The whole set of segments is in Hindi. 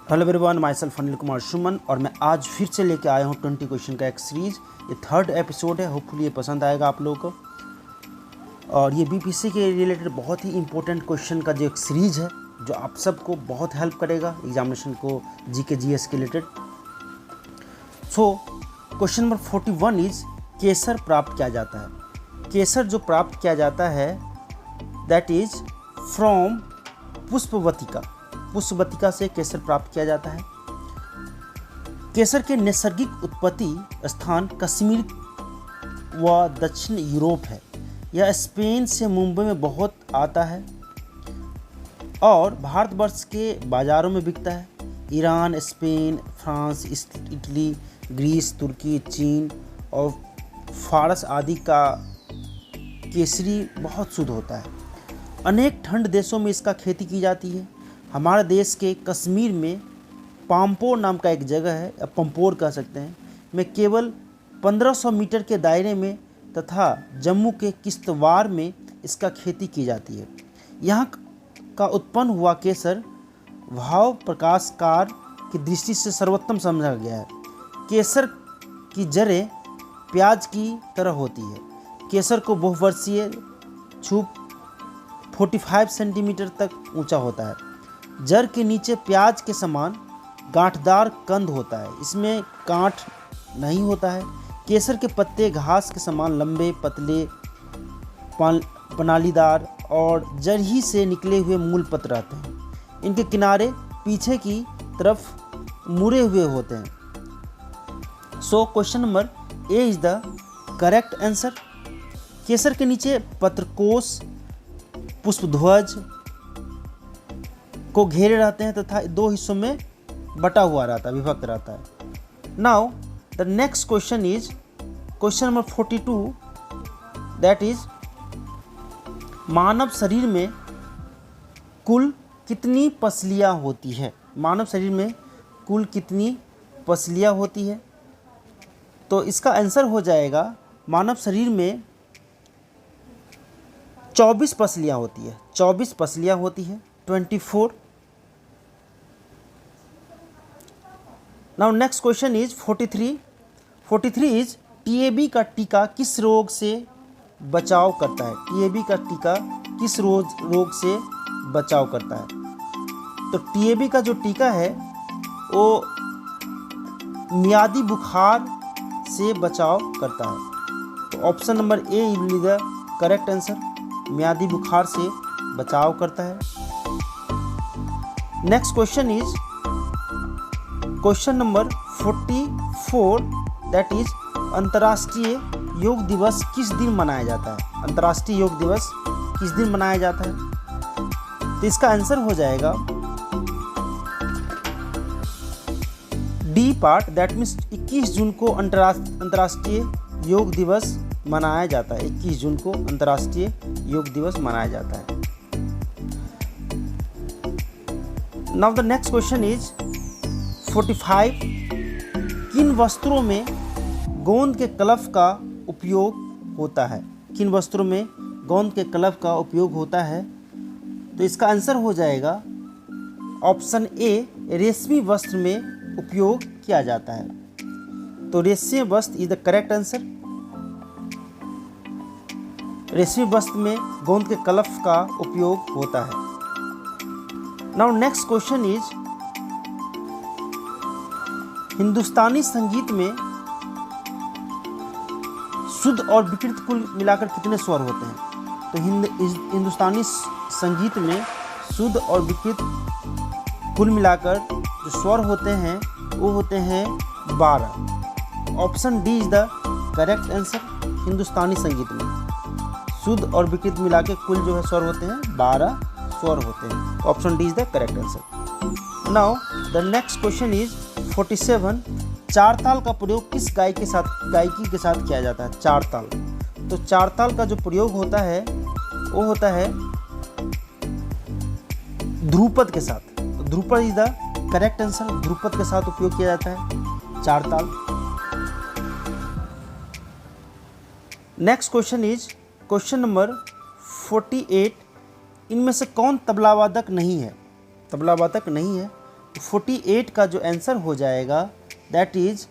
Hello everyone, myself Anil Kumar Suman और मैं आज फिर से लेके आया हूँ 20 क्वेश्चन का एक सीरीज़। ये थर्ड एपिसोड है। होपफुली ये पसंद आएगा आप लोगों को। और ये बीपीएससी के रिलेटेड बहुत ही इंपॉर्टेंट क्वेश्चन का जो एक सीरीज़ है जो आप सबको बहुत हेल्प करेगा एग्जामिनेशन को, जीके जीएस के related. So question number 41 is केसर प्राप्त किया जाता है। केसर जो प्राप्त किया जाता है दैट इज फ्रॉम पुष्पवतिका। पुष्पवतिका से केसर प्राप्त किया जाता है। केसर के नैसर्गिक उत्पत्ति स्थान कश्मीर व दक्षिण यूरोप है। यह स्पेन से मुंबई में बहुत आता है और भारतवर्ष के बाज़ारों में बिकता है। Iran, Spain, France, Italy, Greece, तुर्की, चीन और फारस आदि का केसरी बहुत शुद्ध होता है। अनेक ठंड देशों में इसका खेती की जाती है। हमारे देश के कश्मीर में पाम्पोर नाम का एक जगह है, या पंपोर कह सकते हैं, में केवल 1500 मीटर के दायरे में तथा जम्मू के किश्तवाड़ में इसका खेती की जाती है। यहाँ का उत्पन्न हुआ केसर भाव प्रकाशकार की दृष्टि से सर्वोत्तम समझा गया है। केसर की जड़ें प्याज की तरह होती है। केसर को बहुवर्षीय छुप 45 सेंटीमीटर तक ऊंचा होता है। जड़ के नीचे प्याज के समान गांठदार कंद होता है। इसमें गांठ नहीं होता है। केसर के पत्ते घास के समान लंबे, पतले, पनालीदार और जड़ ही से निकले हुए मूल पत्र रहते हैं। इनके किनारे पीछे की तरफ मुड़े हुए होते हैं। So question number A is the correct answer. केसर के नीचे पत्रकोश पुष्पध्वज को घेरे रहते हैं तथा दो हिस्सों में बटा हुआ रहता है, विभक्त रहता है। Now the next question is question number 42 that is मानव शरीर में कुल कितनी पसलियां होती है। मानव शरीर में कुल कितनी पसलियां होती है? तो इसका आंसर हो जाएगा मानव शरीर में 24 पसलियां होती है। 24 पसलियां होती है, 24। Now next question is 43। 43 is TAB का टीका किस रोग से बचाव करता है? टीएबी का टीका किस रोग से बचाव करता है? तो टीएबी का जो टीका है वो मियादी बुखार से बचाव करता है। तो option number A is the correct answer. मियादी बुखार से बचाव करता है। Next question is question number 44 that is अंतर्राष्ट्रीय योग दिवस किस दिन मनाया जाता है? अंतर्राष्ट्रीय योग दिवस किस दिन मनाया जाता है? तो इसका आंसर हो जाएगा डी पार्ट, दैट मीन्स 21 जून को अंतर्राष्ट्रीय योग दिवस मनाया जाता है। 21 जून को अंतर्राष्ट्रीय योग दिवस मनाया जाता है। Now the next question is 45। किन वस्त्रों में गोंद के कलफ का उपयोग होता है? किन वस्त्रों में गोंद के कलफ का उपयोग होता है? तो इसका आंसर हो जाएगा ऑप्शन ए, रेशमी वस्त्र में उपयोग किया जाता है। तो रेशमी वस्त्र इज द करेक्ट आंसर। रेशमी वस्त्र में गोंद के कलफ का उपयोग होता है। नाउ नेक्स्ट क्वेश्चन इज हिंदुस्तानी संगीत में शुद्ध और विकृत कुल मिलाकर कितने स्वर होते हैं? तो हिंदुस्तानी संगीत में शुद्ध और विकृत कुल मिलाकर जो स्वर होते हैं वो होते हैं 12। Option D is the correct answer. Hindustani संगीत में शुद्ध और विकृत मिला के कुल जो है स्वर होते हैं 12 स्वर होते हैं। Option D is the correct answer. Now the next question is 47। चार ताल का प्रयोग किस गायकी के साथ किया जाता है? चार ताल। तो चार ताल का जो प्रयोग होता है वो होता है ध्रुपद के साथ। तो Dhrupad is the correct answer. Dhrupad के साथ उपयोग किया जाता है चार ताल। Next question is question number 48। इनमें से कौन तबला वादक नहीं है? तबला वादक नहीं है। 48 का जो आंसर हो जाएगा that is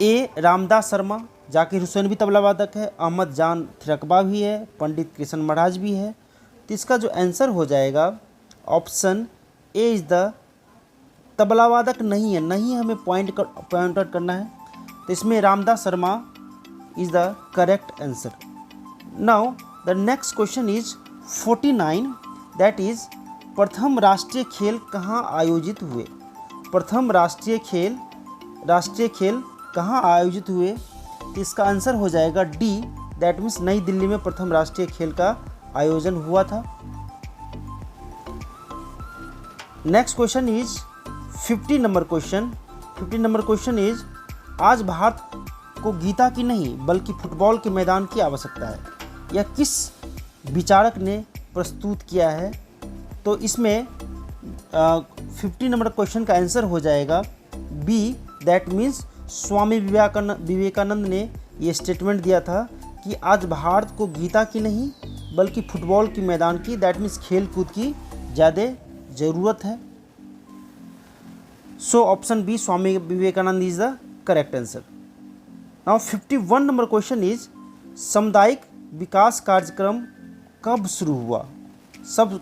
a Ramdas Sharma, Zakir Hussain भी तबला वादक है, अहमद जान थिरकबा भी है, पंडित कृष्ण महाराज भी है। तो इसका जो आंसर हो जाएगा option A is the tabla वादक नहीं है, नहीं हमें पॉइंट आउट करना है। तो इसमें Ramdas Sharma is the correct answer. Now the next question is 49 that is प्रथम राष्ट्रीय खेल कहाँ आयोजित हुए? प्रथम राष्ट्रीय खेल कहाँ आयोजित हुए? तो इसका आंसर हो जाएगा डी, दैट मीन्स नई दिल्ली में प्रथम राष्ट्रीय खेल का आयोजन हुआ था। Next question is 50 number question is आज भारत को गीता की नहीं बल्कि फुटबॉल के मैदान की आवश्यकता है, यह किस विचारक ने प्रस्तुत किया है? तो इसमें 50 नंबर क्वेश्चन का आंसर हो जाएगा B, that means Swami Vivekananda ने ये स्टेटमेंट दिया था कि आज भारत को गीता की नहीं बल्कि फुटबॉल के मैदान की, दैट मीन्स खेल कूद की ज़्यादा ज़रूरत है। So option B Swami Vivekananda is the correct answer. Now 51 number question is सामुदायिक विकास कार्यक्रम कब शुरू हुआ?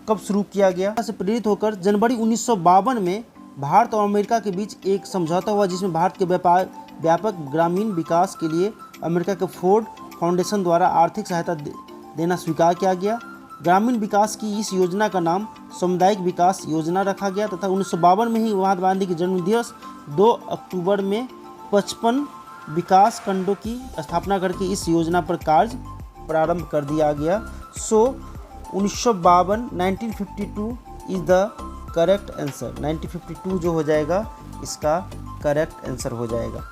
कब शुरू किया गया? से प्रेरित होकर जनवरी 1952 में भारत और अमेरिका के बीच एक समझौता हुआ जिसमें भारत के व्यापक ग्रामीण विकास के लिए अमेरिका के फोर्ड फाउंडेशन द्वारा आर्थिक सहायता देना स्वीकार किया गया। ग्रामीण विकास की इस योजना का नाम सामुदायिक विकास योजना रखा गया तथा 1952 में ही महात्मा गांधी के जन्म दिवस 2 अक्टूबर में 55 विकास खंडों की स्थापना करके इस योजना पर कार्य प्रारंभ कर दिया गया। सो 1952 इज द करेक्ट आंसर। 1952 जो हो जाएगा इसका करेक्ट आंसर हो जाएगा।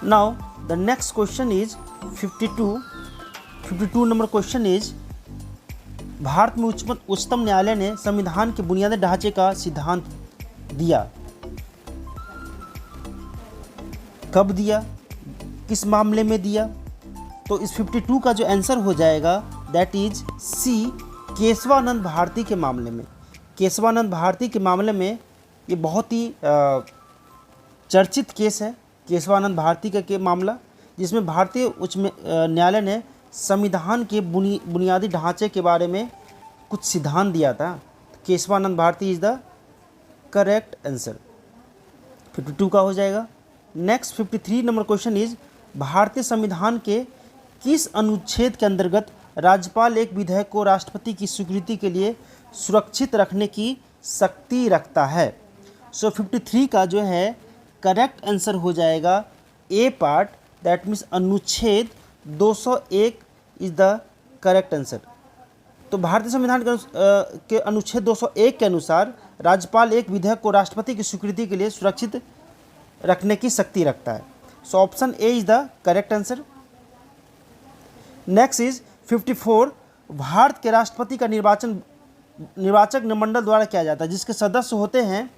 Now the next question is 52 number question is Bharat में उच्चतम न्यायालय ने संविधान के बुनियादी ढांचे का सिद्धांत दिया, कब दिया, किस मामले में दिया? तो इस 52 का जो आंसर हो जाएगा that is C, Keshavananda Bharati के मामले में। केशवानंद भारती के मामले में ये बहुत ही चर्चित केस है, केशवानंद भारती का मामला, जिसमें भारतीय उच्च न्यायालय ने संविधान के बुनियादी ढांचे के बारे में कुछ सिद्धांत दिया था। Keshavananda Bharati is the correct answer. 52 का हो जाएगा। नेक्स्ट 53 नंबर क्वेश्चन इज भारतीय संविधान के किस अनुच्छेद के अंतर्गत राज्यपाल एक विधेयक को राष्ट्रपति की स्वीकृति के लिए सुरक्षित रखने की शक्ति रखता है? सो 53 का जो है करेक्ट आंसर हो जाएगा ए पार्ट, दैट मीन्स अनुच्छेद 201 इज द करेक्ट आंसर। तो भारतीय संविधान के अनुच्छेद 201 के अनुसार राज्यपाल एक विधेयक को राष्ट्रपति की स्वीकृति के लिए सुरक्षित रखने की शक्ति रखता है। So option A is the correct answer. Next is 54 Bharat के राष्ट्रपति का निर्वाचक मंडल द्वारा किया जाता है, जिसके सदस्य होते हैं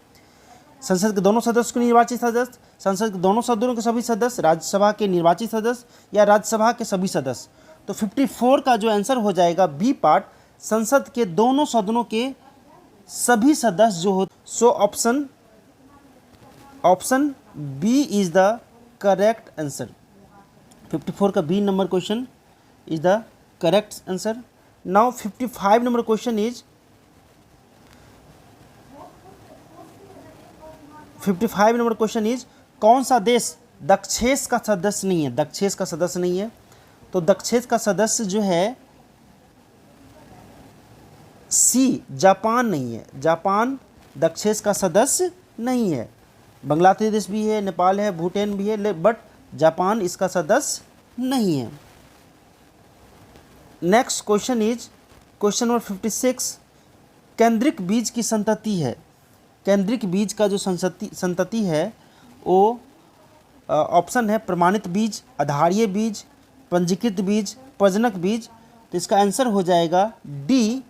संसद के दोनों सदस्य के निर्वाचित सदस्य, संसद के दोनों सदनों के सभी सदस्य, राज्यसभा के निर्वाचित सदस्य या राज्यसभा के सभी सदस्य। तो 54 का जो आंसर हो जाएगा बी पार्ट, संसद के दोनों सदनों के सभी सदस्य जो हो। So option B is the correct answer. 54 का B number question is the correct answer. Now 55 number question is 55 number question is कौन सा देश दक्षेस का सदस्य नहीं है? दक्षेस का सदस्य नहीं है। तो दक्षेस का सदस्य जो है सी, जापान नहीं है। जापान दक्षेस का सदस्य नहीं है। बांग्लादेश भी है, नेपाल है, भूटान भी है, बट जापान इसका सदस्य नहीं है। Next question is question number 56 केंद्रिक बीज की संतति है। केंद्रिक बीज का जो संतति है वो ऑप्शन है प्रमाणित बीज, आधारीय बीज, पंजीकृत बीज, प्रजनक बीज। तो इसका आंसर हो जाएगा डी,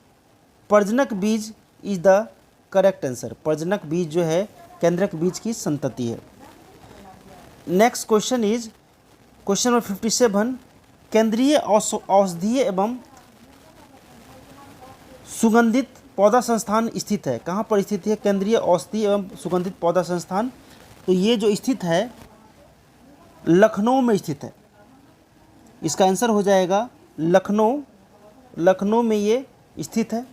प्रजनक बीज इज द करेक्ट आंसर। प्रजनक बीज जो है केंद्रक बीज की संतति है। Next question is question number 57 केंद्रीय औषधीय एवं सुगंधित पौधा संस्थान स्थित है? कहाँ पर स्थित है? केंद्रीय औषधि एवं सुगंधित पौधा संस्थान। तो ये जो स्थित है लखनऊ में स्थित है। इसका आंसर हो जाएगा लखनऊ। लखनऊ में ये स्थित है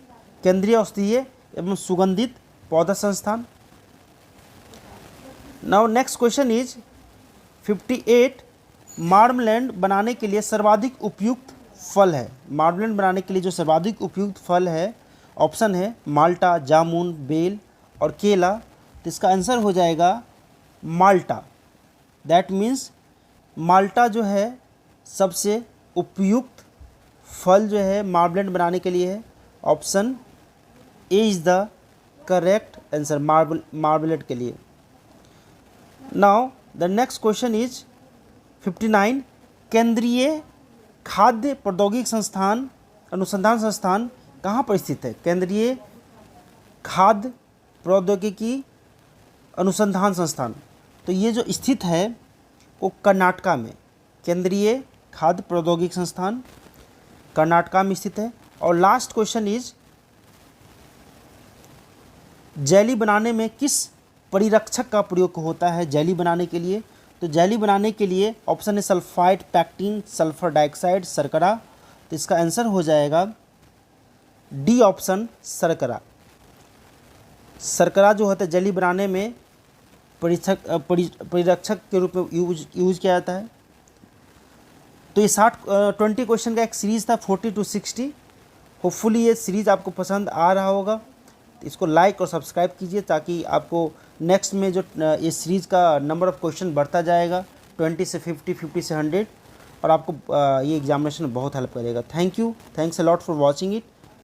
केंद्रीय औषधीय एवं सुगंधित पौधा संस्थान। नाउ नेक्स्ट क्वेश्चन इज 58 मार्मलैंड बनाने के लिए सर्वाधिक उपयुक्त फल है। मार्मलैंड बनाने के लिए जो सर्वाधिक उपयुक्त फल है, ऑप्शन है माल्टा, जामुन, बेल और केला। तो इसका आंसर हो जाएगा माल्टा। दैट मीन्स माल्टा जो है सबसे उपयुक्त फल जो है मार्मलैंड बनाने के लिए है। Option A is the correct answer marmalade के लिए। Now the next question is 59 केंद्रीय खाद्य प्रौद्योगिकी संस्थान अनुसंधान संस्थान कहाँ पर स्थित है? केंद्रीय खाद्य प्रौद्योगिकी अनुसंधान संस्थान। तो ये जो स्थित है वो कर्नाटका में। केंद्रीय खाद्य प्रौद्योगिकी संस्थान कर्नाटका में स्थित है। और लास्ट क्वेश्चन इज जेली बनाने में किस परिरक्षक का प्रयोग होता है जेली बनाने के लिए? तो जेली बनाने के लिए ऑप्शन है सल्फाइड, पैक्टिन, सल्फर डाइऑक्साइड, शर्करा। तो इसका आंसर हो जाएगा डी ऑप्शन शर्करा। शर्करा जो होता है जेली बनाने में परिरक्षक के रूप में यूज किया जाता है। तो ये 20 क्वेश्चन का एक सीरीज़ था 40 to 60। होपफुली ये सीरीज़ आपको पसंद आ रहा होगा। तो इसको लाइक और सब्सक्राइब कीजिए ताकि आपको नेक्स्ट में जो इस सीरीज़ का नंबर ऑफ़ क्वेश्चन बढ़ता जाएगा 20 से 50, 50 से 100, और आपको ये एग्जामिनेशन में बहुत हेल्प करेगा। Thanks a lot for watching it.